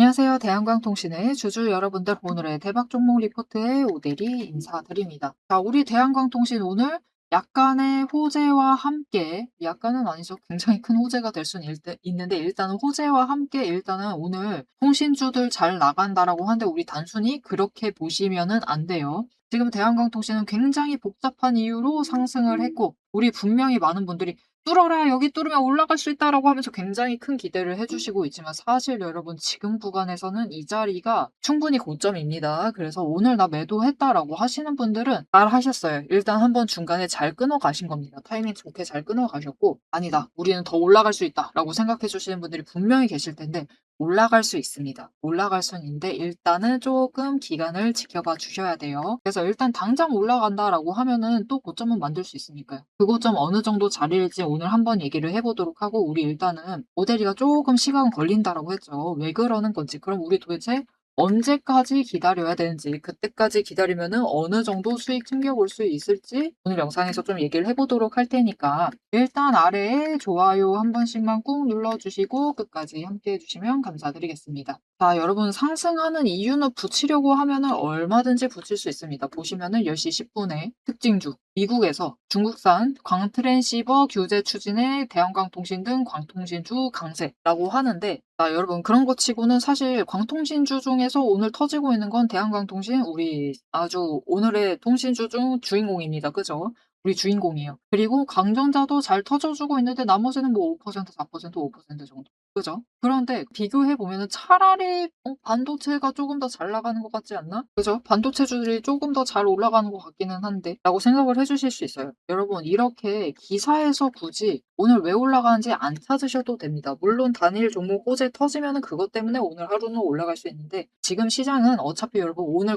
안녕하세요. 대한광통신의 주주 여러분들, 오늘의 대박 종목 리포트에 오대리 인사드립니다. 자, 우리 대한광통신 오늘 약간의 호재와 함께, 약간은 아니죠. 굉장히 큰 호재가 될 수는 있는데, 일단은 호재와 함께 일단은 오늘 통신주들 잘 나간다라고 하는데, 우리 단순히 그렇게 보시면은 안 돼요. 지금 대한광통신은 굉장히 복잡한 이유로 상승을 했고, 우리 분명히 많은 분들이 뚫어라, 여기 뚫으면 올라갈 수 있다라고 하면서 굉장히 큰 기대를 해주시고 있지만, 사실 여러분 지금 구간에서는 이 자리가 충분히 고점입니다. 그래서 오늘 나 매도했다라고 하시는 분들은 잘 하셨어요. 일단 한번 중간에 잘 끊어 가신 겁니다. 타이밍 좋게 잘 끊어 가셨고, 아니다, 우리는 더 올라갈 수 있다라고 생각해 주시는 분들이 분명히 계실 텐데, 올라갈 수 있습니다. 올라갈 수는 있는데 일단은 조금 기간을 지켜봐 주셔야 돼요. 그래서 일단 당장 올라간다라고 하면은 또 고점은 만들 수 있으니까요. 그 고점 어느 정도 자리일지 오늘 한번 얘기를 해보도록 하고, 우리 일단은 모델이가 조금 시간 걸린다라고 했죠. 왜 그러는 건지, 그럼 우리 도대체 언제까지 기다려야 되는지, 그때까지 기다리면은 어느 정도 수익 챙겨볼 수 있을지 오늘 영상에서 좀 얘기를 해보도록 할 테니까, 일단 아래에 좋아요 한 번씩만 꾹 눌러주시고 끝까지 함께 해주시면 감사드리겠습니다. 자, 여러분 상승하는 이유는 붙이려고 하면은 얼마든지 붙일 수 있습니다. 보시면은 10시 10분에 특징주, 미국에서 중국산 광트랜시버 규제 추진에 대한광통신 등 광통신주 강세라고 하는데, 자, 여러분 그런 거 치고는 사실 광통신주 중에서 오늘 터지고 있는 건 대한광통신, 우리 아주 오늘의 통신주 중 주인공입니다. 그죠? 우리 주인공이에요. 그리고 강전자도 잘 터져주고 있는데 나머지는 뭐 5%, 4%, 5% 정도. 그죠? 그런데 비교해 보면은 차라리 반도체가 조금 더 잘 나가는 것 같지 않나? 그죠? 반도체주들이 조금 더 잘 올라가는 것 같기는 한데 라고 생각을 해주실 수 있어요. 여러분 이렇게 기사에서 굳이 오늘 왜 올라가는지 안 찾으셔도 됩니다. 물론 단일 종목 호재 터지면은 그것 때문에 오늘 하루는 올라갈 수 있는데, 지금 시장은 어차피 여러분 오늘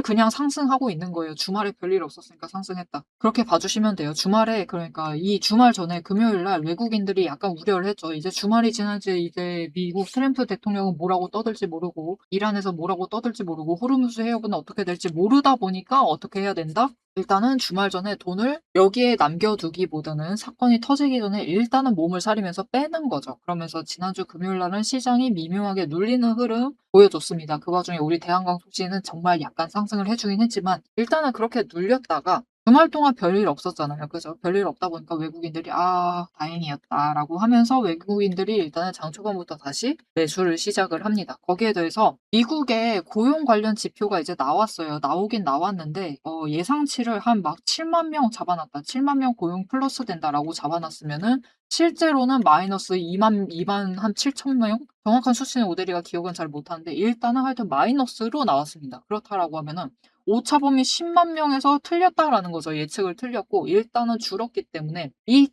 그냥 상승하고 있는 거예요. 주말에 별일 없었으니까 상승했다, 그렇게 봐주시면 돼요. 주말에, 그러니까 이 주말 전에 금요일 날 외국인들이 약간 우려를 했죠. 이제 주말이 지나지 이제 미국 트럼프 대통령은 뭐라고 떠들지 모르고, 이란에서 뭐라고 떠들지 모르고, 호르무즈 해협은 어떻게 될지 모르다 보니까 어떻게 해야 된다? 일단은 주말 전에 돈을 여기에 남겨두기보다는 사건이 터지기 전에 일단은 몸을 사리면서 빼는 거죠. 그러면서 지난주 금요일 날은 시장이 미묘하게 눌리는 흐름 보여줬습니다. 그 와중에 우리 대한광통신은 정말 약간 상승을 해주긴 했지만, 일단은 그렇게 눌렸다가 주말 동안 별일 없었잖아요. 그죠? 별일 없다 보니까 외국인들이 다행이었다라고 하면서 외국인들이 일단은 장 초반부터 다시 매수를 시작을 합니다. 거기에 대해서 미국의 고용 관련 지표가 이제 나왔어요. 나오긴 나왔는데 예상치를 한 막 7만 명 잡아놨다, 7만 명 고용 플러스 된다라고 잡아놨으면은 실제로는 마이너스 2만 한 7천 명? 정확한 수치는 오대리가 기억은 잘 못하는데, 일단은 하여튼 마이너스로 나왔습니다. 그렇다라고 하면은 오차 범위 10만 명에서 틀렸다라는 거죠. 예측을 틀렸고 일단은 줄었기 때문에 이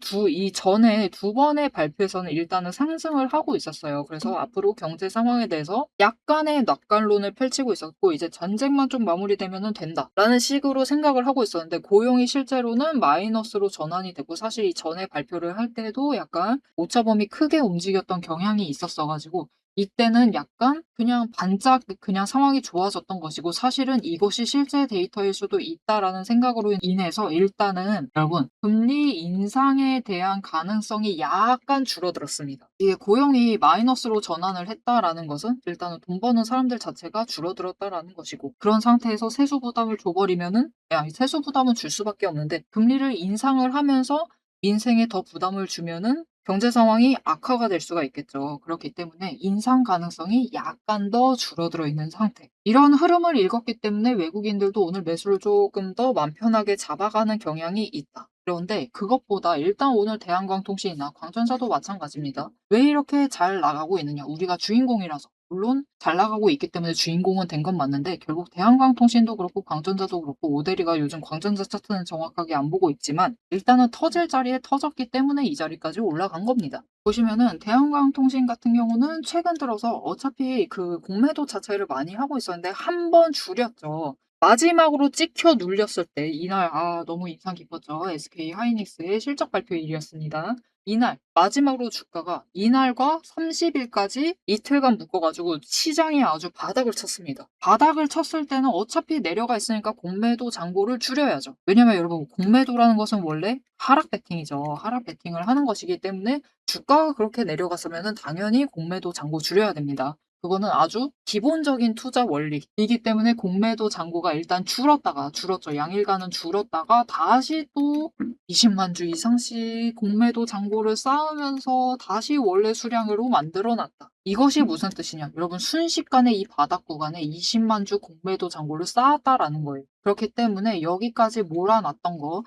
전에 두 번의 발표에서는 일단은 상승을 하고 있었어요. 그래서 앞으로 경제 상황에 대해서 약간의 낙관론을 펼치고 있었고, 이제 전쟁만 좀 마무리되면은 된다라는 식으로 생각을 하고 있었는데, 고용이 실제로는 마이너스로 전환이 되고, 사실 이 전에 발표를 할 때도 약간 오차 범위 크게 움직였던 경향이 있었어가지고 이때는 약간 그냥 반짝 그냥 상황이 좋아졌던 것이고, 사실은 이것이 실제 데이터일 수도 있다라는 생각으로 인해서 일단은 여러분 금리 인상에 대한 가능성이 약간 줄어들었습니다. 이게 고용이 마이너스로 전환을 했다라는 것은 일단은 돈 버는 사람들 자체가 줄어들었다라는 것이고, 그런 상태에서 세수 부담을 줘버리면은, 세수 부담은 줄 수밖에 없는데 금리를 인상을 하면서 민생에 더 부담을 주면은 경제 상황이 악화가 될 수가 있겠죠. 그렇기 때문에 인상 가능성이 약간 더 줄어들어 있는 상태. 이런 흐름을 읽었기 때문에 외국인들도 오늘 매수를 조금 더 맘 편하게 잡아가는 경향이 있다. 그런데 그것보다 일단 오늘 대한광통신이나 광전사도 마찬가지입니다. 왜 이렇게 잘 나가고 있느냐? 우리가 주인공이라서. 물론 잘 나가고 있기 때문에 주인공은 된 건 맞는데, 결국 대한광통신도 그렇고 광전자도 그렇고, 오대리가 요즘 광전자 차트는 정확하게 안 보고 있지만 일단은 터질 자리에 터졌기 때문에 이 자리까지 올라간 겁니다. 보시면은 대한광통신 같은 경우는 최근 들어서 어차피 그 공매도 자체를 많이 하고 있었는데 한 번 줄였죠. 마지막으로 찍혀 눌렸을 때 이날 너무 인상 깊었죠. SK 하이닉스의 실적 발표일이었습니다. 이날 마지막으로 주가가 이날과 30일까지 이틀간 묶어가지고 시장이 아주 바닥을 쳤습니다. 바닥을 쳤을 때는 어차피 내려가 있으니까 공매도 잔고를 줄여야죠. 왜냐면 여러분 공매도라는 것은 원래 하락 베팅이죠. 하락 베팅을 하는 것이기 때문에 주가가 그렇게 내려갔으면 당연히 공매도 잔고 줄여야 됩니다. 그거는 아주 기본적인 투자 원리이기 때문에 공매도 잔고가 일단 줄었죠. 양일간은 줄었다가 다시 또 20만 주 이상씩 공매도 잔고를 쌓으면서 다시 원래 수량으로 만들어 놨다. 이것이 무슨 뜻이냐? 여러분 순식간에 이 바닥 구간에 20만 주 공매도 잔고를 쌓았다라는 거예요. 그렇기 때문에 여기까지 몰아놨던 거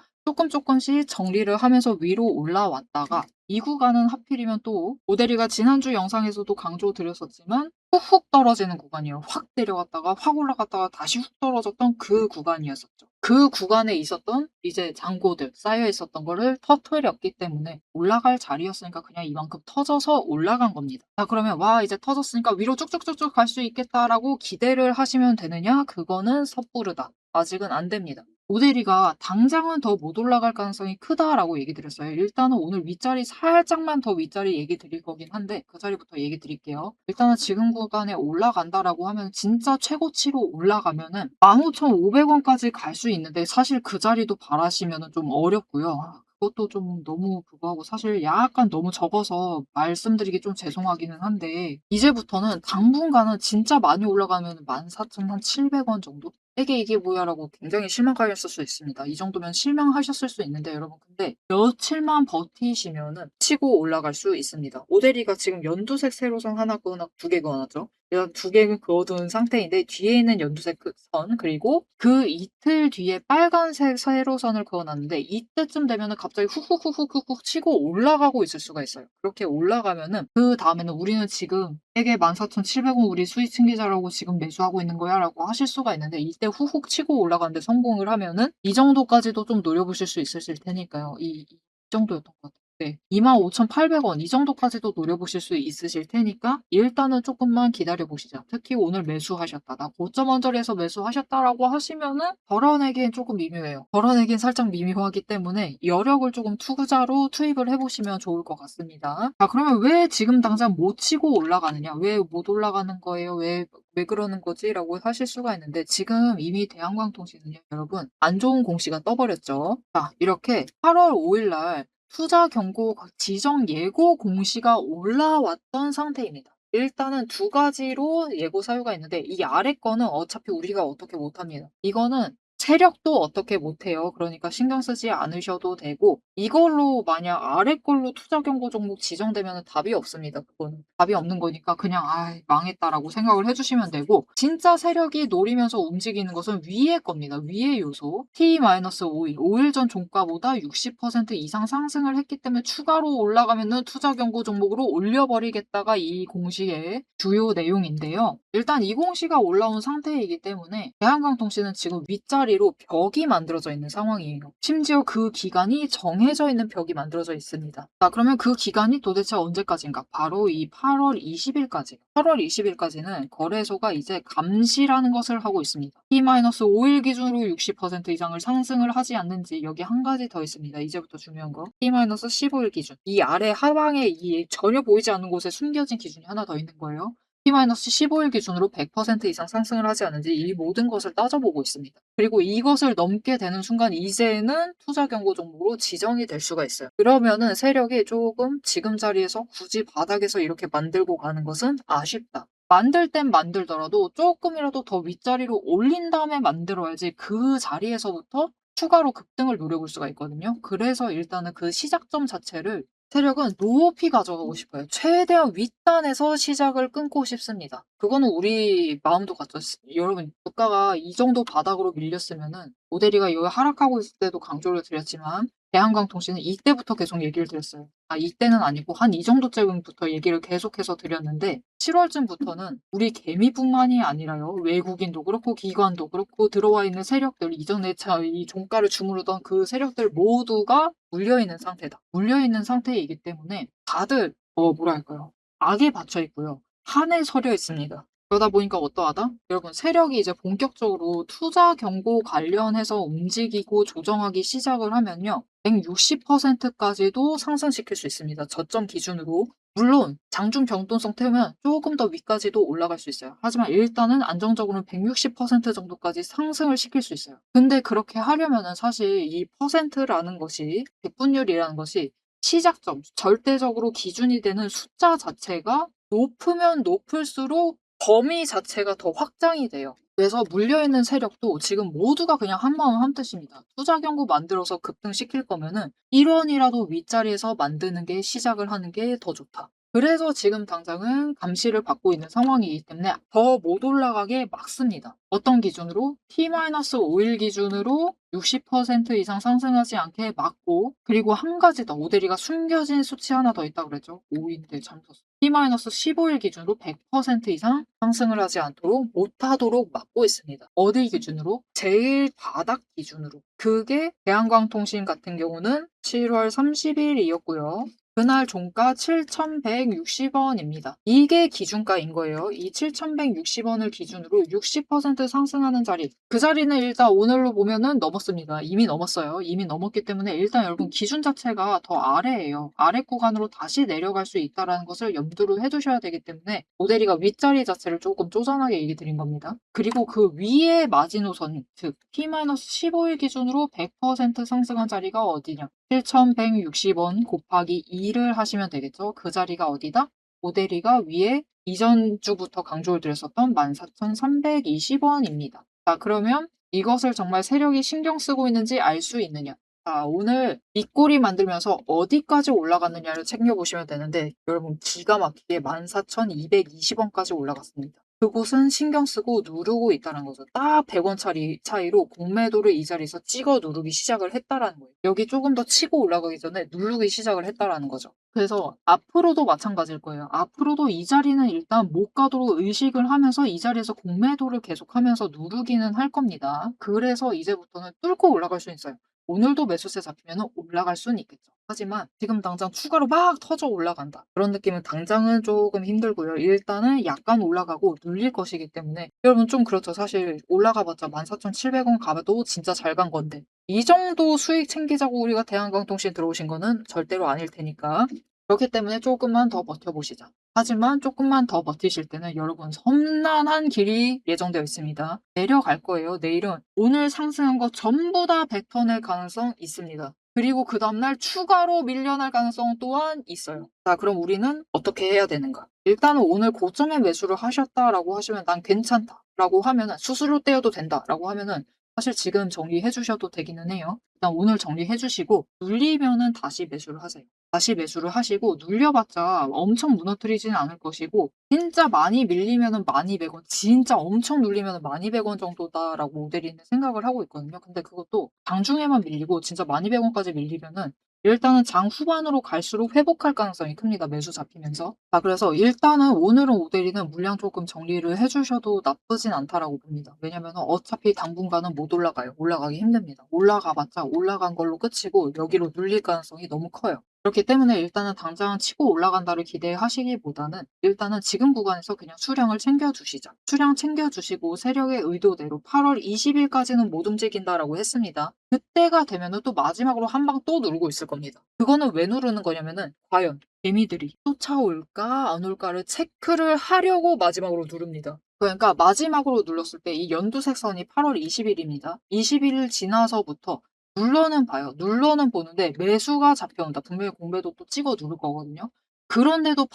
조금씩 정리를 하면서 위로 올라왔다가 이 구간은 하필이면 또 모델이가 지난주 영상에서도 강조드렸었지만 훅훅 떨어지는 구간이에요. 확 내려갔다가 확 올라갔다가 다시 훅 떨어졌던 그 구간이었었죠. 그 구간에 있었던 이제 잔고들 쌓여 있었던 거를 터뜨렸기 때문에 올라갈 자리였으니까 그냥 이만큼 터져서 올라간 겁니다. 자, 그러면 와 이제 터졌으니까 위로 쭉쭉쭉쭉 갈 수 있겠다라고 기대를 하시면 되느냐? 그거는 섣부르다. 아직은 안 됩니다. 모델이가 당장은 더 못 올라갈 가능성이 크다라고 얘기 드렸어요. 일단은 오늘 윗자리 살짝만 더 윗자리 얘기 드릴 거긴 한데 그 자리부터 얘기 드릴게요. 일단은 지금 구간에 올라간다라고 하면 진짜 최고치로 올라가면은 15,500원까지 갈 수 있는데 사실 그 자리도 바라시면은 좀 어렵고요. 그것도 좀 너무 그거하고 사실 약간 너무 적어서 말씀드리기 좀 죄송하기는 한데 이제부터는 당분간은 진짜 많이 올라가면 14,700원 정도? 이게 뭐야라고 굉장히 실망하셨을 수 있습니다. 이 정도면 실망하셨을 수 있는데 여러분 근데 며칠만 버티시면은 치고 올라갈 수 있습니다. 오데리가 지금 연두색 세로선 하나 그어놨고 두 개 그어놨죠. 이런 두 개는 그어둔 상태인데 뒤에 있는 연두색 선 그리고 그 이틀 뒤에 빨간색 세로선을 그어놨는데 이때쯤 되면은 갑자기 훅훅훅훅훅 치고 올라가고 있을 수가 있어요. 그렇게 올라가면은 그 다음에는 우리는 지금 세계 14,700원 우리 수익 챙기자라고 지금 매수하고 있는 거야 라고 하실 수가 있는데 이때 후훅 치고 올라가는데 성공을 하면은 이 정도까지도 좀 노려보실 수 있으실 테니까요. 이 정도였던 것 같아요. 네. 25,800원 이 정도까지도 노려보실 수 있으실 테니까 일단은 조금만 기다려 보시죠. 특히 오늘 매수하셨다. 나 고점 언저리에서 매수하셨다라고 하시면은 덜어내기엔 조금 미묘해요. 덜어내기엔 살짝 미묘하기 때문에 여력을 조금 투자로 투입을 해보시면 좋을 것 같습니다. 자, 그러면 왜 지금 당장 못 치고 올라가느냐? 왜 못 올라가는 거예요? 왜 그러는 거지? 라고 하실 수가 있는데 지금 이미 대한광통신은요, 여러분 안 좋은 공시가 떠버렸죠. 자, 이렇게 8월 5일 날 투자 경고 지정 예고 공시가 올라왔던 상태입니다. 일단은 두 가지로 예고 사유가 있는데 이 아래 거는 어차피 우리가 어떻게 못합니다. 이거는 세력도 어떻게 못해요. 그러니까 신경 쓰지 않으셔도 되고 이걸로 만약 아래 걸로 투자 경고 종목 지정되면 답이 없습니다. 그거는 답이 없는 거니까 그냥 망했다라고 생각을 해주시면 되고 진짜 세력이 노리면서 움직이는 것은 위의 겁니다. 위의 요소 T-5일 5일 전 종가보다 60% 이상 상승을 했기 때문에 추가로 올라가면은 투자 경고 종목으로 올려버리겠다가 이 공시의 주요 내용인데요. 일단 이 공시가 올라온 상태이기 때문에 대한광통신은 지금 윗자리로 벽이 만들어져 있는 상황이에요. 심지어 그 기간이 정해져 있는 벽이 만들어져 있습니다. 자, 그러면 그 기간이 도대체 언제까지인가? 바로 이 8월 20일까지. 8월 20일까지는 거래소가 이제 감시라는 것을 하고 있습니다. T-5일 기준으로 60% 이상을 상승을 하지 않는지 여기 한 가지 더 있습니다. 이제부터 중요한 거. T-15일 기준. 이 아래 하방에 이 전혀 보이지 않는 곳에 숨겨진 기준이 하나 더 있는 거예요. T-15일 기준으로 100% 이상 상승을 하지 않는지 이 모든 것을 따져보고 있습니다. 그리고 이것을 넘게 되는 순간 이제는 투자 경고 종목으로 지정이 될 수가 있어요. 그러면은 세력이 조금 지금 자리에서 굳이 바닥에서 이렇게 만들고 가는 것은 아쉽다. 만들 땐 만들더라도 조금이라도 더 윗자리로 올린 다음에 만들어야지 그 자리에서부터 추가로 급등을 노려볼 수가 있거든요. 그래서 일단은 그 시작점 자체를 세력은 높이 가져가고 싶어요. 최대한 윗단에서 시작을 끊고 싶습니다. 그거는 우리 마음도 같죠. 여러분, 주가가 이 정도 바닥으로 밀렸으면은 모델이가 여기 하락하고 있을 때도 강조를 드렸지만 대한광통신은 이때부터 계속 얘기를 드렸어요. 이때는 아니고 한 이 정도쯤부터 얘기를 계속해서 드렸는데 7월쯤부터는 우리 개미뿐만이 아니라요. 외국인도 그렇고 기관도 그렇고 들어와 있는 세력들 이전에 이 종가를 주무르던 그 세력들 모두가 물려있는 상태다. 물려있는 상태이기 때문에 다들 뭐랄까요. 악에 받쳐 있고요. 한에 서려 있습니다. 그러다 보니까 어떠하다? 여러분 세력이 이제 본격적으로 투자 경고 관련해서 움직이고 조정하기 시작을 하면요. 160%까지도 상승시킬 수 있습니다. 저점 기준으로. 물론 장중 변동성 태우면 조금 더 위까지도 올라갈 수 있어요. 하지만 일단은 안정적으로는 160% 정도까지 상승을 시킬 수 있어요. 근데 그렇게 하려면은 사실 이 퍼센트라는 것이 백분율이라는 것이 시작점, 절대적으로 기준이 되는 숫자 자체가 높으면 높을수록 범위 자체가 더 확장이 돼요. 그래서 물려있는 세력도 지금 모두가 그냥 한마음 한뜻입니다. 투자 경고 만들어서 급등시킬 거면은 1원이라도 윗자리에서 만드는 게 시작을 하는 게 더 좋다. 그래서 지금 당장은 감시를 받고 있는 상황이기 때문에 더 못 올라가게 막습니다. 어떤 기준으로? T-5일 기준으로 60% 이상 상승하지 않게 막고, 그리고 한 가지 더 오데리가 숨겨진 수치 하나 더 있다고 그랬죠. 5인데 잘못했어. T-15일 기준으로 100% 이상 상승을 하지 않도록 못하도록 막고 있습니다. 어디 기준으로? 제일 바닥 기준으로. 그게 대한광통신 같은 경우는 7월 30일이었고요. 그날 종가 7,160원입니다. 이게 기준가인 거예요. 이 7,160원을 기준으로 60% 상승하는 자리. 그 자리는 일단 오늘로 보면은 넘었습니다. 이미 넘었어요. 이미 넘었기 때문에 일단 여러분 기준 자체가 더 아래예요. 아래 구간으로 다시 내려갈 수 있다는 것을 염두를 해두셔야 되기 때문에 모델이가 윗자리 자체를 조금 쪼잔하게 얘기 드린 겁니다. 그리고 그 위에 마지노선, 즉 T-15일 기준으로 100% 상승한 자리가 어디냐? 7,160원 곱하기 2를 하시면 되겠죠. 그 자리가 어디다? 모델이가 위에 이전 주부터 강조를 드렸었던 14,320원입니다. 자, 그러면 이것을 정말 세력이 신경 쓰고 있는지 알 수 있느냐? 자, 오늘 윗꼬리 만들면서 어디까지 올라갔느냐를 챙겨보시면 되는데, 여러분 기가 막히게 14,220원까지 올라갔습니다. 그곳은 신경 쓰고 누르고 있다는 거죠. 딱 100원 차이로 공매도를 이 자리에서 찍어 누르기 시작을 했다라는 거예요. 여기 조금 더 치고 올라가기 전에 누르기 시작을 했다라는 거죠. 그래서 앞으로도 마찬가지일 거예요. 앞으로도 이 자리는 일단 못 가도록 의식을 하면서 이 자리에서 공매도를 계속하면서 누르기는 할 겁니다. 그래서 이제부터는 뚫고 올라갈 수 있어요. 오늘도 매수세 잡히면 올라갈 수는 있겠죠. 하지만 지금 당장 추가로 막 터져 올라간다. 그런 느낌은 당장은 조금 힘들고요. 일단은 약간 올라가고 눌릴 것이기 때문에 여러분 좀 그렇죠. 사실 올라가봤자 14,700원 가도 진짜 잘 간 건데 이 정도 수익 챙기자고 우리가 대한광통신 들어오신 거는 절대로 아닐 테니까 그렇기 때문에 조금만 더 버텨보시자. 하지만 조금만 더 버티실 때는 여러분 험난한 길이 예정되어 있습니다. 내려갈 거예요. 내일은 오늘 상승한 거 전부 다 뱉어낼 가능성 있습니다. 그리고 그 다음날 추가로 밀려날 가능성 또한 있어요. 자, 그럼 우리는 어떻게 해야 되는가? 일단은 오늘 고점에 매수를 하셨다라고 하시면 난 괜찮다라고 하면은 수수료 떼어도 된다라고 하면은 사실 지금 정리해 주셔도 되기는 해요. 일단 오늘 정리해 주시고 눌리면은 다시 매수를 하세요. 다시 매수를 하시고 눌려봤자 엄청 무너뜨리지는 않을 것이고 진짜 많이 밀리면은 12,200원, 진짜 엄청 눌리면은 12,200원 정도다라고 모델이는 생각을 하고 있거든요. 근데 그것도 장중에만 밀리고 진짜 12,200원까지 밀리면은 일단은 장 후반으로 갈수록 회복할 가능성이 큽니다. 매수 잡히면서. 자, 그래서 일단은 오늘은 오데리는 물량 조금 정리를 해주셔도 나쁘진 않다라고 봅니다. 왜냐면 어차피 당분간은 못 올라가요. 올라가기 힘듭니다. 올라가봤자 올라간 걸로 끝이고 여기로 눌릴 가능성이 너무 커요. 그렇기 때문에 일단은 당장 치고 올라간다를 기대하시기보다는 일단은 지금 구간에서 그냥 수량을 챙겨주시자. 수량 챙겨주시고 세력의 의도대로 8월 20일까지는 못 움직인다라고 했습니다. 그때가 되면은 또 마지막으로 한 방 또 누르고 있을 겁니다. 그거는 왜 누르는 거냐면은 과연 개미들이 쫓아올까 안 올까를 체크를 하려고 마지막으로 누릅니다. 그러니까 마지막으로 눌렀을 때 이 연두색 선이 8월 20일입니다. 20일 지나서부터 눌러는 봐요. 눌러는 보는데 매수가 잡혀온다. 분명히 공매도 또 찍어 누를 거거든요. 그런데도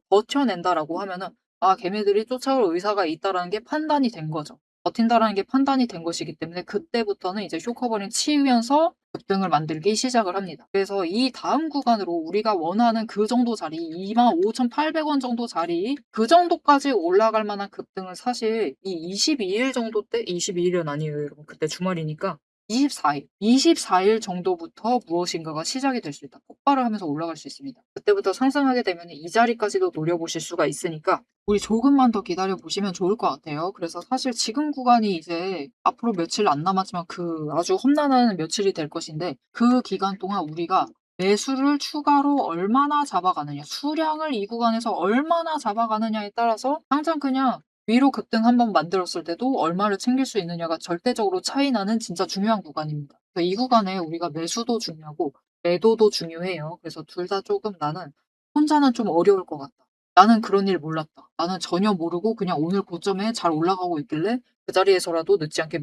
버텨낸다라고 하면은 아, 걔네들이 쫓아올 의사가 있다라는 게 판단이 된 거죠. 버틴다라는 게 판단이 된 것이기 때문에 그때부터는 이제 쇼커버링 치면서 급등을 만들기 시작을 합니다. 그래서 이 다음 구간으로 우리가 원하는 그 정도 자리, 25,800원 정도 자리, 그 정도까지 올라갈 만한 급등은 사실 이 22일 정도 때, 22일은 아니에요, 여러분. 그때 주말이니까 24일 정도부터 무엇인가가 시작이 될 수 있다. 폭발을 하면서 올라갈 수 있습니다. 그때부터 상승하게 되면 이 자리까지도 노려보실 수가 있으니까 우리 조금만 더 기다려 보시면 좋을 것 같아요. 그래서 사실 지금 구간이 이제 앞으로 며칠 안 남았지만 그 아주 험난한 며칠이 될 것인데 그 기간 동안 우리가 매수를 추가로 얼마나 잡아가느냐, 수량을 이 구간에서 얼마나 잡아가느냐에 따라서 당장 그냥 위로 급등 한번 만들었을 때도 얼마를 챙길 수 있느냐가 절대적으로 차이 나는 진짜 중요한 구간입니다. 그래서 이 구간에 우리가 매수도 중요하고 매도도 중요해요. 그래서 둘 다 조금 나는 혼자는 좀 어려울 것 같다. 나는 그런 일 몰랐다. 나는 전혀 모르고 그냥 오늘 고점에 잘 올라가고 있길래 그 자리에서라도 늦지 않게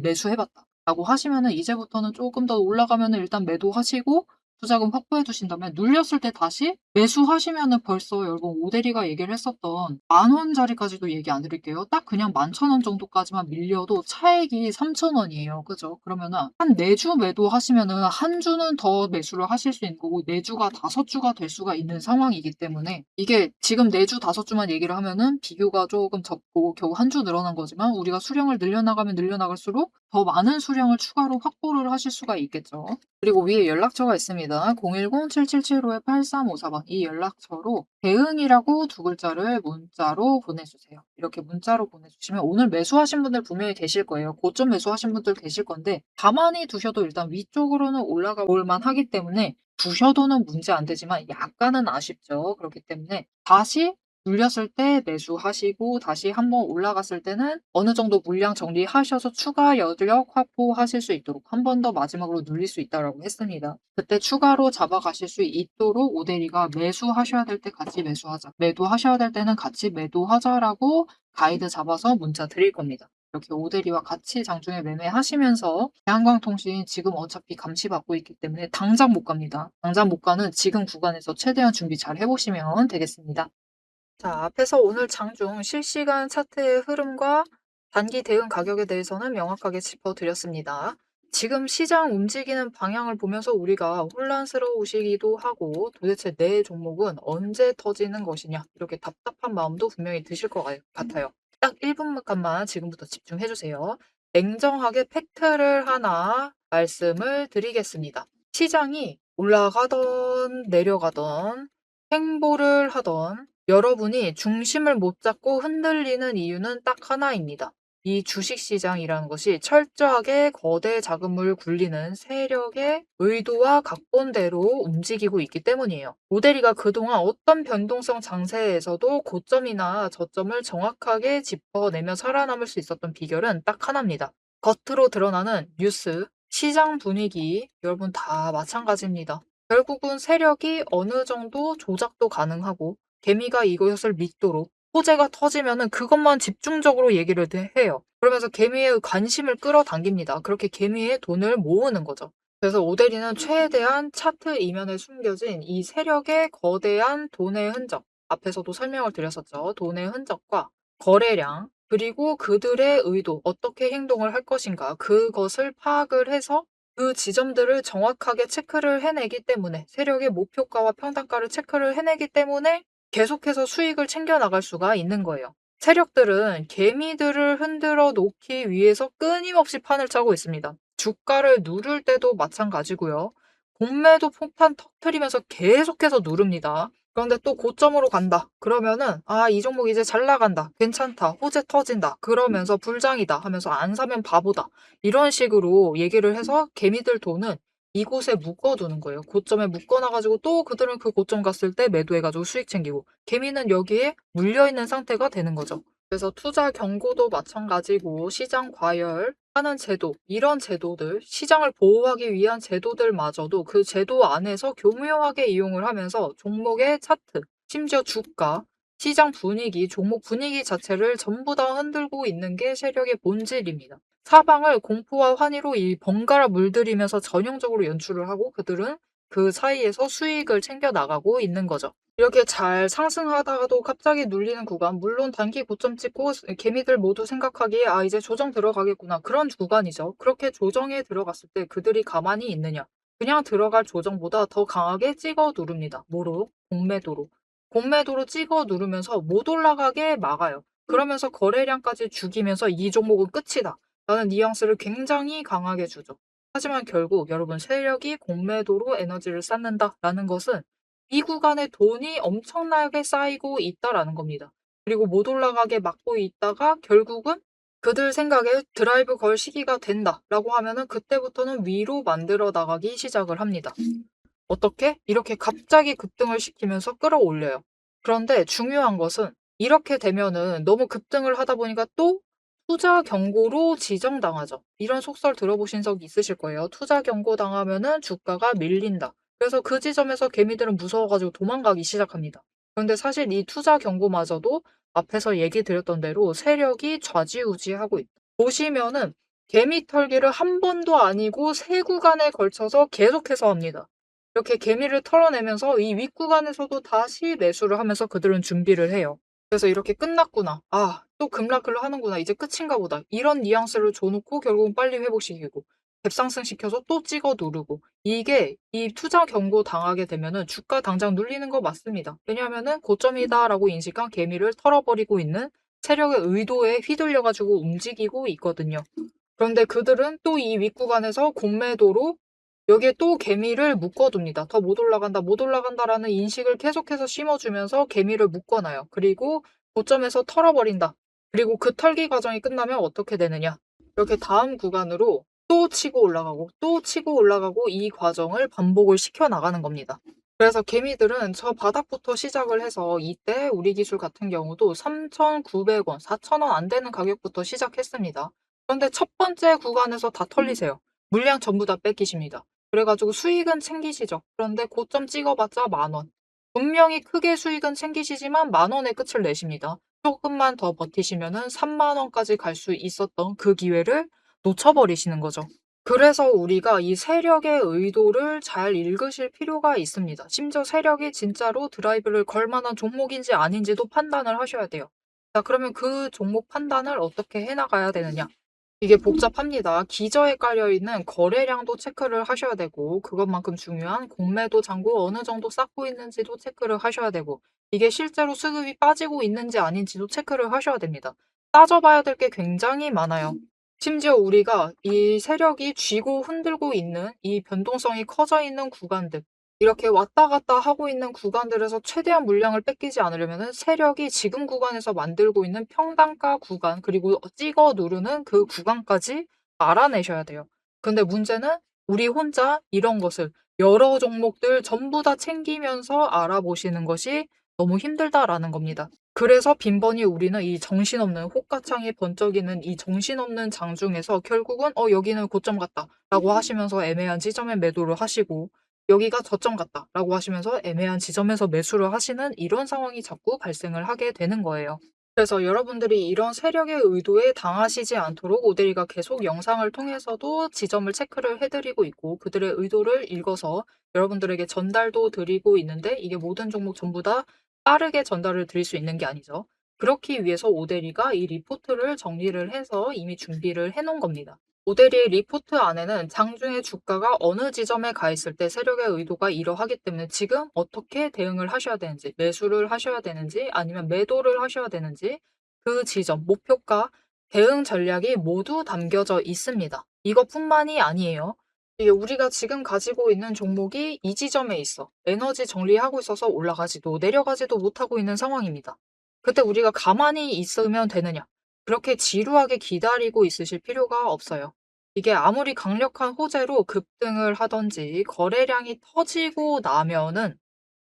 매수해봤다. 라고 하시면은 이제부터는 조금 더 올라가면은 일단 매도하시고 투자금 확보해 두신다면 눌렸을 때 다시 매수하시면은 벌써 여러분 오대리가 얘기를 했었던 10,000원짜리까지도 얘기 안 드릴게요. 딱 그냥 11,000원 정도까지만 밀려도 차액이 3,000원이에요. 그죠? 그러면은 한 4주 매도하시면은 한 주는 더 매수를 하실 수 있는 거고 4주가 5주가 될 수가 있는 상황이기 때문에 이게 지금 4주, 5주만 얘기를 하면은 비교가 조금 적고 겨우 한 주 늘어난 거지만 우리가 수량을 늘려나가면 늘려나갈수록 더 많은 수량을 추가로 확보를 하실 수가 있겠죠. 그리고 위에 연락처가 있습니다. 010-7775-8354번 이 연락처로 대응이라고 두 글자를 문자로 보내주세요. 이렇게 문자로 보내주시면 오늘 매수하신 분들 분명히 계실 거예요. 고점 매수하신 분들 계실 건데 가만히 두셔도 일단 위쪽으로는 올라가 볼 만하기 때문에 두셔도는 문제 안 되지만 약간은 아쉽죠. 그렇기 때문에 다시 눌렸을 때 매수하시고 다시 한번 올라갔을 때는 어느 정도 물량 정리하셔서 추가 여력 확보하실 수 있도록 한 번 더 마지막으로 눌릴 수 있다라고 했습니다. 그때 추가로 잡아가실 수 있도록 오대리가 매수하셔야 될 때 같이 매수하자. 매도하셔야 될 때는 같이 매도하자라고 가이드 잡아서 문자 드릴 겁니다. 이렇게 오대리와 같이 장중에 매매하시면서 대한광통신 지금 어차피 감시받고 있기 때문에 당장 못 갑니다. 당장 못 가는 지금 구간에서 최대한 준비 잘 해보시면 되겠습니다. 자, 앞에서 오늘 장중 실시간 차트의 흐름과 단기 대응 가격에 대해서는 명확하게 짚어드렸습니다. 지금 시장 움직이는 방향을 보면서 우리가 혼란스러우시기도 하고 도대체 내 종목은 언제 터지는 것이냐 이렇게 답답한 마음도 분명히 드실 것 같아요. 딱 1분간만 지금부터 집중해 주세요. 냉정하게 팩트를 하나 말씀을 드리겠습니다. 시장이 올라가던 내려가던 행보를 하던 여러분이 중심을 못 잡고 흔들리는 이유는 딱 하나입니다. 이 주식시장이라는 것이 철저하게 거대 자금을 굴리는 세력의 의도와 각본대로 움직이고 있기 때문이에요. 모델이가 그동안 어떤 변동성 장세에서도 고점이나 저점을 정확하게 짚어내며 살아남을 수 있었던 비결은 딱 하나입니다. 겉으로 드러나는 뉴스, 시장 분위기, 여러분 다 마찬가지입니다. 결국은 세력이 어느 정도 조작도 가능하고 개미가 이것을 믿도록 호재가 터지면은 그것만 집중적으로 얘기를 해요. 그러면서 개미의 관심을 끌어당깁니다. 그렇게 개미의 돈을 모으는 거죠. 그래서 오데리는 최대한 차트 이면에 숨겨진 이 세력의 거대한 돈의 흔적, 앞에서도 설명을 드렸었죠. 돈의 흔적과 거래량, 그리고 그들의 의도, 어떻게 행동을 할 것인가, 그것을 파악을 해서 그 지점들을 정확하게 체크를 해내기 때문에 세력의 목표가와 평단가를 체크를 해내기 때문에 계속해서 수익을 챙겨 나갈 수가 있는 거예요. 세력들은 개미들을 흔들어 놓기 위해서 끊임없이 판을 짜고 있습니다. 주가를 누를 때도 마찬가지고요. 공매도 폭탄 터트리면서 계속해서 누릅니다. 그런데 또 고점으로 간다. 그러면은 이 종목 이제 잘 나간다. 괜찮다. 호재 터진다. 그러면서 불장이다 하면서 안 사면 바보다. 이런 식으로 얘기를 해서 개미들 돈은 이곳에 묶어두는 거예요. 고점에 묶어놔가지고 또 그들은 그 고점 갔을 때 매도해가지고 수익 챙기고 개미는 여기에 물려있는 상태가 되는 거죠. 그래서 투자 경고도 마찬가지고 시장 과열하는 제도, 이런 제도들, 시장을 보호하기 위한 제도들마저도 그 제도 안에서 교묘하게 이용을 하면서 종목의 차트, 심지어 주가, 시장 분위기, 종목 분위기 자체를 전부 다 흔들고 있는 게 세력의 본질입니다. 사방을 공포와 환희로 이 번갈아 물들이면서 전형적으로 연출을 하고 그들은 그 사이에서 수익을 챙겨 나가고 있는 거죠. 이렇게 잘 상승하다가도 갑자기 눌리는 구간, 물론 단기 고점 찍고 개미들 모두 생각하기에 이제 조정 들어가겠구나. 그런 구간이죠. 그렇게 조정에 들어갔을 때 그들이 가만히 있느냐. 그냥 들어갈 조정보다 더 강하게 찍어 누릅니다. 뭐로? 공매도로. 공매도로 찍어 누르면서 못 올라가게 막아요. 그러면서 거래량까지 죽이면서 이 종목은 끝이다. 라는 뉘앙스를 굉장히 강하게 주죠. 하지만 결국 여러분 세력이 공매도로 에너지를 쌓는다라는 것은 이 구간에 돈이 엄청나게 쌓이고 있다라는 겁니다. 그리고 못 올라가게 막고 있다가 결국은 그들 생각에 드라이브 걸 시기가 된다라고 하면은 그때부터는 위로 만들어 나가기 시작을 합니다. 어떻게? 이렇게 갑자기 급등을 시키면서 끌어올려요. 그런데 중요한 것은 이렇게 되면은 너무 급등을 하다 보니까 또 투자 경고로 지정당하죠. 이런 속설 들어보신 적 있으실 거예요. 투자 경고 당하면은 주가가 밀린다. 그래서 그 지점에서 개미들은 무서워가지고 도망가기 시작합니다. 그런데 사실 이 투자 경고마저도 앞에서 얘기 드렸던 대로 세력이 좌지우지하고 있다. 보시면은 개미 털기를 한 번도 아니고 세 구간에 걸쳐서 계속해서 합니다. 이렇게 개미를 털어내면서 이 윗구간에서도 다시 매수를 하면서 그들은 준비를 해요. 그래서 이렇게 끝났구나. 아, 또 급락을 하는구나. 이제 끝인가 보다. 이런 뉘앙스를 줘놓고 결국은 빨리 회복시키고 갭상승시켜서 또 찍어 누르고 이게 이 투자 경고 당하게 되면은 주가 당장 눌리는 거 맞습니다. 왜냐하면은 고점이다라고 인식한 개미를 털어버리고 있는 세력의 의도에 휘둘려가지고 움직이고 있거든요. 그런데 그들은 또 이 윗구간에서 공매도로 여기에 또 개미를 묶어둡니다. 더 못 올라간다, 못 올라간다라는 인식을 계속해서 심어주면서 개미를 묶어놔요. 그리고 고점에서 털어버린다. 그리고 그 털기 과정이 끝나면 어떻게 되느냐. 이렇게 다음 구간으로 또 치고 올라가고 또 치고 올라가고 이 과정을 반복을 시켜나가는 겁니다. 그래서 개미들은 저 바닥부터 시작을 해서 이때 우리 기술 같은 경우도 3,900원, 4,000원 안 되는 가격부터 시작했습니다. 그런데 첫 번째 구간에서 다 털리세요. 물량 전부 다 뺏기십니다. 그래가지고 수익은 챙기시죠. 그런데 고점 찍어봤자 10,000원. 분명히 크게 수익은 챙기시지만 10,000원의 끝을 내십니다. 조금만 더 버티시면은 30,000원까지 갈 수 있었던 그 기회를 놓쳐버리시는 거죠. 그래서 우리가 이 세력의 의도를 잘 읽으실 필요가 있습니다. 심지어 세력이 진짜로 드라이브를 걸 만한 종목인지 아닌지도 판단을 하셔야 돼요. 자, 그러면 그 종목 판단을 어떻게 해나가야 되느냐? 이게 복잡합니다. 기저에 깔려있는 거래량도 체크를 하셔야 되고 그것만큼 중요한 공매도 잔고 어느 정도 쌓고 있는지도 체크를 하셔야 되고 이게 실제로 수급이 빠지고 있는지 아닌지도 체크를 하셔야 됩니다. 따져봐야 될 게 굉장히 많아요. 심지어 우리가 이 세력이 쥐고 흔들고 있는 이 변동성이 커져 있는 구간들 이렇게 왔다 갔다 하고 있는 구간들에서 최대한 물량을 뺏기지 않으려면 세력이 지금 구간에서 만들고 있는 평단가 구간 그리고 찍어 누르는 그 구간까지 알아내셔야 돼요. 근데 문제는 우리 혼자 이런 것을 여러 종목들 전부 다 챙기면서 알아보시는 것이 너무 힘들다라는 겁니다. 그래서 빈번히 우리는 이 정신없는 호가창이 번쩍이는 이 정신없는 장중에서 결국은 여기는 고점 같다 라고 하시면서 애매한 지점에 매도를 하시고 여기가 저점 같다 라고 하시면서 애매한 지점에서 매수를 하시는 이런 상황이 자꾸 발생을 하게 되는 거예요. 그래서 여러분들이 이런 세력의 의도에 당하시지 않도록 오데리가 계속 영상을 통해서도 지점을 체크를 해드리고 있고 그들의 의도를 읽어서 여러분들에게 전달도 드리고 있는데 이게 모든 종목 전부 다 빠르게 전달을 드릴 수 있는 게 아니죠. 그렇기 위해서 오데리가 이 리포트를 정리를 해서 이미 준비를 해놓은 겁니다. 오데리의 리포트 안에는 장중에 주가가 어느 지점에 가 있을 때 세력의 의도가 이러하기 때문에 지금 어떻게 대응을 하셔야 되는지, 매수를 하셔야 되는지, 아니면 매도를 하셔야 되는지, 그 지점, 목표가, 대응 전략이 모두 담겨져 있습니다. 이것뿐만이 아니에요. 이게 우리가 지금 가지고 있는 종목이 이 지점에 있어. 에너지 정리하고 있어서 올라가지도 내려가지도 못하고 있는 상황입니다. 그때 우리가 가만히 있으면 되느냐? 그렇게 지루하게 기다리고 있으실 필요가 없어요. 이게 아무리 강력한 호재로 급등을 하든지 거래량이 터지고 나면은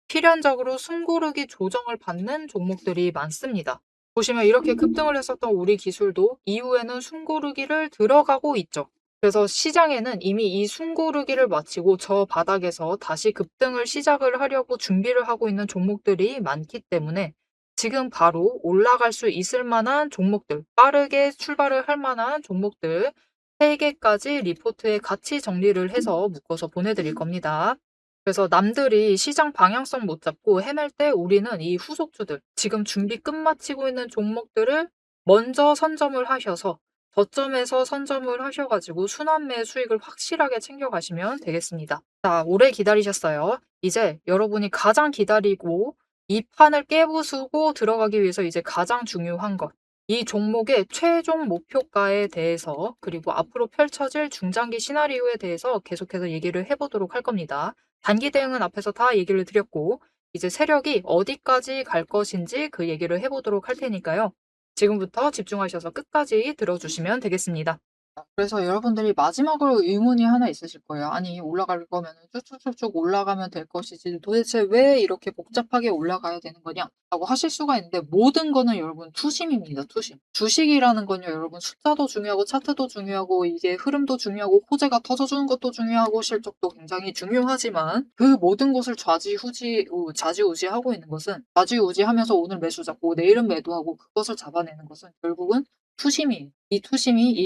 필연적으로 숨고르기 조정을 받는 종목들이 많습니다. 보시면 이렇게 급등을 했었던 우리 기술도 이후에는 숨고르기를 들어가고 있죠. 그래서 시장에는 이미 이 숨고르기를 마치고 저 바닥에서 다시 급등을 시작을 하려고 준비를 하고 있는 종목들이 많기 때문에 지금 바로 올라갈 수 있을 만한 종목들, 빠르게 출발을 할 만한 종목들 3개까지 리포트에 같이 정리를 해서 묶어서 보내드릴 겁니다. 그래서 남들이 시장 방향성 못 잡고 헤맬 때 우리는 이 후속주들, 지금 준비 끝마치고 있는 종목들을 먼저 선점을 하셔서 저점에서 선점을 하셔가지고 순환매 수익을 확실하게 챙겨가시면 되겠습니다. 자, 오래 기다리셨어요. 이제 여러분이 가장 기다리고 이 판을 깨부수고 들어가기 위해서 이제 가장 중요한 것. 이 종목의 최종 목표가에 대해서 그리고 앞으로 펼쳐질 중장기 시나리오에 대해서 계속해서 얘기를 해보도록 할 겁니다. 단기 대응은 앞에서 다 얘기를 드렸고 이제 세력이 어디까지 갈 것인지 그 얘기를 해보도록 할 테니까요. 지금부터 집중하셔서 끝까지 들어주시면 되겠습니다. 그래서 여러분들이 마지막으로 의문이 하나 있으실 거예요. 아니, 올라갈 거면 쭉쭉쭉쭉 올라가면 될 것이지 도대체 왜 이렇게 복잡하게 올라가야 되는 거냐? 라고 하실 수가 있는데 모든 거는 여러분 투심입니다. 투심. 주식이라는 건요, 여러분 숫자도 중요하고 차트도 중요하고 이게 흐름도 중요하고 호재가 터져주는 것도 중요하고 실적도 굉장히 중요하지만 그 모든 것을 좌지우지하고 있는 것은 좌지우지하면서 오늘 매수 잡고 내일은 매도하고 그것을 잡아내는 것은 결국은 투심이에요. 이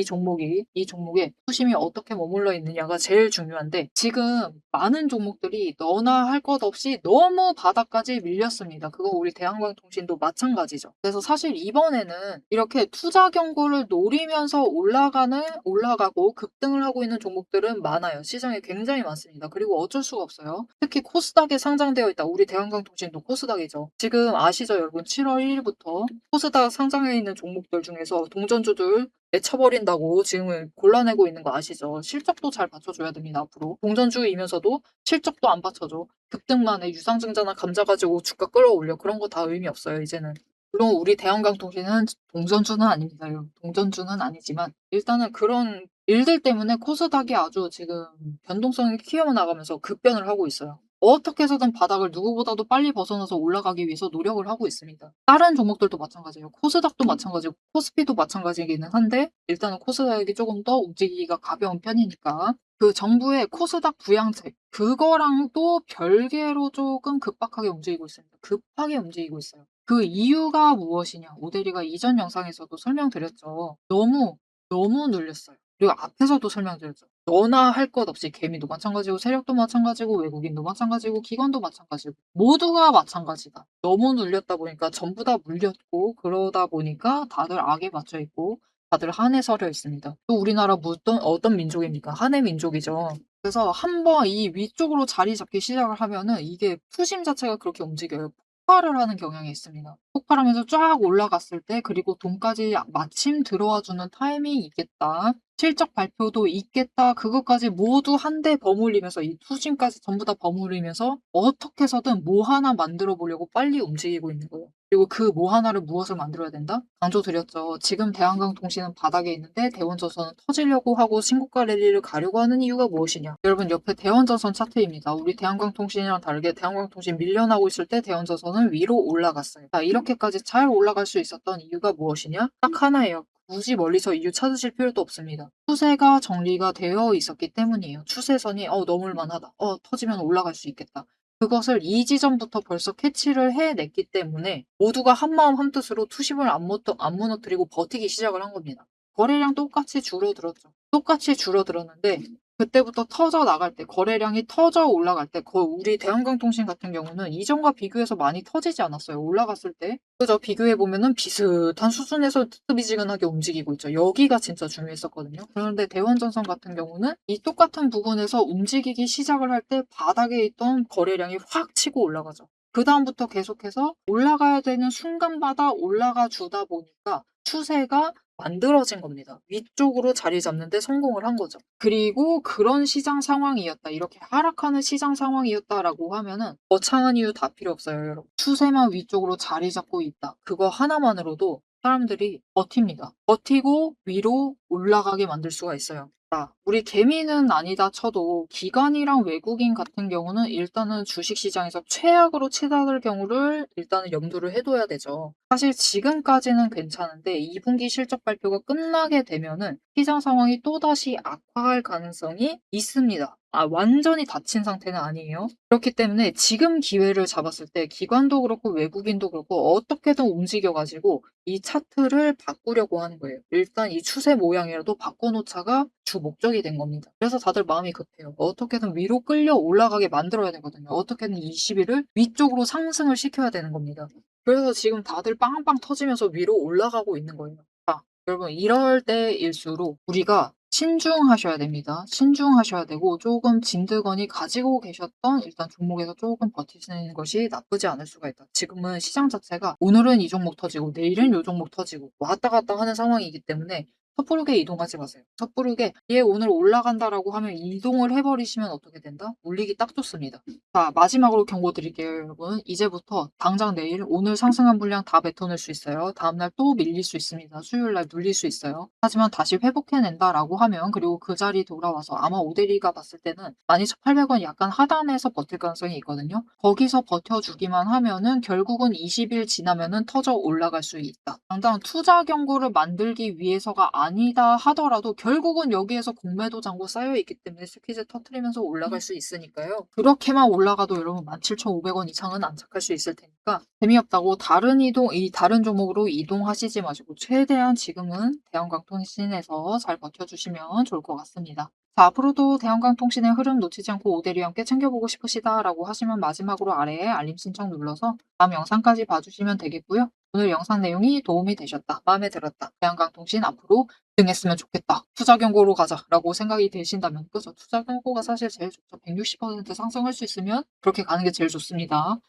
종목에 투심이 어떻게 머물러 있느냐가 제일 중요한데 지금 많은 종목들이 너나 할 것 없이 너무 바닥까지 밀렸습니다. 그거 우리 대한광통신도 마찬가지죠. 그래서 사실 이번에는 이렇게 투자 경고를 노리면서 올라가고 급등을 하고 있는 종목들은 많아요. 시장에 굉장히 많습니다. 그리고 어쩔 수가 없어요. 특히 코스닥에 상장되어 있다. 우리 대한광통신도 코스닥이죠. 지금 아시죠, 여러분? 7월 1일부터 코스닥 상장해 있는 종목들 중에서 동전주들 내쳐버린다고 지금은 골라내고 있는 거 아시죠? 실적도 잘 받쳐줘야 됩니다, 앞으로. 동전주이면서도 실적도 안 받쳐줘. 급등만 해. 유상증자나 감자 가지고 주가 끌어올려. 그런 거 다 의미 없어요, 이제는. 물론 우리 대한강통신은 동전주는 아닙니다. 여러분. 동전주는 아니지만 일단은 그런 일들 때문에 코스닥이 아주 지금 변동성이 키워나가면서 급변을 하고 있어요. 어떻게 해서든 바닥을 누구보다도 빨리 벗어나서 올라가기 위해서 노력을 하고 있습니다. 다른 종목들도 마찬가지예요. 코스닥도 마찬가지고 코스피도 마찬가지기는 한데 일단은 코스닥이 조금 더 움직이기가 가벼운 편이니까 그 정부의 코스닥 부양책 그거랑 또 별개로 조금 급박하게 움직이고 있습니다. 급하게 움직이고 있어요. 그 이유가 무엇이냐? 오대리가 이전 영상에서도 설명드렸죠. 너무 눌렸어요. 그리고 앞에서도 설명드렸죠. 너나 할 것 없이 개미도 마찬가지고 세력도 마찬가지고 외국인도 마찬가지고 기관도 마찬가지고 모두가 마찬가지다. 너무 눌렸다 보니까 전부 다 물렸고 그러다 보니까 다들 악에 맞춰 있고 다들 한에 서려 있습니다. 또 우리나라 어떤 민족입니까? 한의 민족이죠. 그래서 한번 이 위쪽으로 자리 잡기 시작을 하면은 이게 투심 자체가 그렇게 움직여요. 폭발을 하는 경향이 있습니다. 폭발하면서 쫙 올라갔을 때 그리고 돈까지 마침 들어와 주는 타이밍이 있겠다. 실적 발표도 있겠다. 그것까지 모두 한데 버무리면서 이 투심까지 전부 다 버무리면서 어떻게 해서든 뭐 하나 만들어 보려고 빨리 움직이고 있는 거예요. 그리고 그 뭐 하나를 무엇을 만들어야 된다? 강조드렸죠. 지금 대한강통신은 바닥에 있는데 대원전선은 터지려고 하고 신고가 랠리를 가려고 하는 이유가 무엇이냐? 여러분 옆에 대원전선 차트입니다. 우리 대한강통신이랑 다르게 대한강통신 밀려나고 있을 때 대원전선은 위로 올라갔어요. 자, 이렇게까지 잘 올라갈 수 있었던 이유가 무엇이냐? 딱 하나예요. 굳이 멀리서 이유 찾으실 필요도 없습니다. 추세가 정리가 되어 있었기 때문이에요. 추세선이 넘을 만하다. 터지면 올라갈 수 있겠다. 그것을 이 지점부터 벌써 캐치를 해냈기 때문에 모두가 한마음 한뜻으로 투심을 안 무너뜨리고 버티기 시작을 한 겁니다. 거래량 똑같이 줄어들었죠. 똑같이 줄어들었는데 그때부터 터져 나갈 때 거래량이 터져 올라갈 때 우리 대한강통신 같은 경우는 이전과 비교해서 많이 터지지 않았어요. 올라갔을 때. 그죠? 비교해 보면은 비슷한 수준에서 뜨뜨미지근하게 움직이고 있죠. 여기가 진짜 중요했었거든요. 그런데 대원전선 같은 경우는 이 똑같은 부분에서 움직이기 시작을 할 때 바닥에 있던 거래량이 확 치고 올라가죠. 그다음부터 계속해서 올라가야 되는 순간마다 올라가 주다 보니까 추세가 만들어진 겁니다. 위쪽으로 자리 잡는 데 성공을 한 거죠. 그리고 그런 시장 상황이었다. 이렇게 하락하는 시장 상황이었다라고 하면은 거창한 이유 다 필요 없어요, 여러분. 추세만 위쪽으로 자리 잡고 있다. 그거 하나만으로도 사람들이 버팁니다. 버티고 위로 올라가게 만들 수가 있어요. 자, 우리 개미는 아니다 쳐도 기관이랑 외국인 같은 경우는 일단은 주식시장에서 최악으로 치닫을 경우를 일단은 염두를 해둬야 되죠. 사실 지금까지는 괜찮은데 2분기 실적 발표가 끝나게 되면은 시장 상황이 또다시 악화할 가능성이 있습니다. 완전히 닫힌 상태는 아니에요. 그렇기 때문에 지금 기회를 잡았을 때 기관도 그렇고 외국인도 그렇고 어떻게든 움직여가지고 이 차트를 바꾸려고 하는 거예요. 일단 이 추세 모양이라도 바꿔놓자가 주 목적이 된 겁니다. 그래서 다들 마음이 급해요. 어떻게든 위로 끌려 올라가게 만들어야 되거든요. 어떻게든 20일을 위쪽으로 상승을 시켜야 되는 겁니다. 그래서 지금 다들 빵빵 터지면서 위로 올라가고 있는 거예요. 자, 여러분 이럴 때일수록 우리가 신중하셔야 됩니다. 신중하셔야 되고 조금 진드건이 가지고 계셨던 일단 종목에서 조금 버티시는 것이 나쁘지 않을 수가 있다. 지금은 시장 자체가 오늘은 이 종목 터지고 내일은 요 종목 터지고 왔다 갔다 하는 상황이기 때문에 섣부르게 이동하지 마세요. 섣부르게 얘 오늘 올라간다라고 하면 이동을 해버리시면 어떻게 된다? 물리기 딱 좋습니다. 자, 마지막으로 경고 드릴게요, 여러분. 이제부터 당장 내일 오늘 상승한 물량 다 뱉어낼 수 있어요. 다음날 또 밀릴 수 있습니다. 수요일날 눌릴 수 있어요. 하지만 다시 회복해낸다라고 하면 그리고 그 자리 돌아와서 아마 오대리가 봤을 때는 12,800원 약간 하단에서 버틸 가능성이 있거든요. 거기서 버텨주기만 하면은 결국은 20일 지나면은 터져 올라갈 수 있다. 당장 투자 경고를 만들기 위해서가 아니다 하더라도 결국은 여기에서 공매도 잔고 쌓여 있기 때문에 스퀴즈 터트리면서 올라갈 수 있으니까요. 그렇게만 올라가도 여러분 17,500원 이상은 안착할 수 있을 테니까 재미없다고 다른 종목으로 이동하시지 마시고 최대한 지금은 대한광통신에서 잘 버텨주시면 좋을 것 같습니다. 자, 앞으로도 대한광통신의 흐름 놓치지 않고 오대리 함께 챙겨보고 싶으시다라고 하시면 마지막으로 아래에 알림 신청 눌러서 다음 영상까지 봐주시면 되겠고요. 오늘 영상 내용이 도움이 되셨다, 마음에 들었다, 대한광통신 앞으로 등했으면 좋겠다, 투자 경고로 가자라고 생각이 되신다면, 그죠? 투자 경고가 사실 제일 좋죠. 160% 상승할 수 있으면 그렇게 가는 게 제일 좋습니다.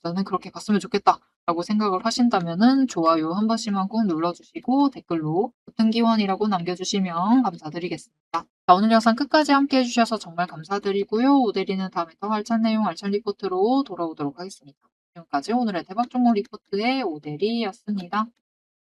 나는 그렇게 갔으면 좋겠다 라고 생각을 하신다면은 좋아요 한 번씩만 꼭 눌러주시고 댓글로 버튼 기원이라고 남겨주시면 감사드리겠습니다. 자, 오늘 영상 끝까지 함께 해주셔서 정말 감사드리고요. 오대리는 다음에 더 알찬 내용 알찬 리포트로 돌아오도록 하겠습니다. 지금까지 오늘의 대박 종목 리포트의 오대리였습니다.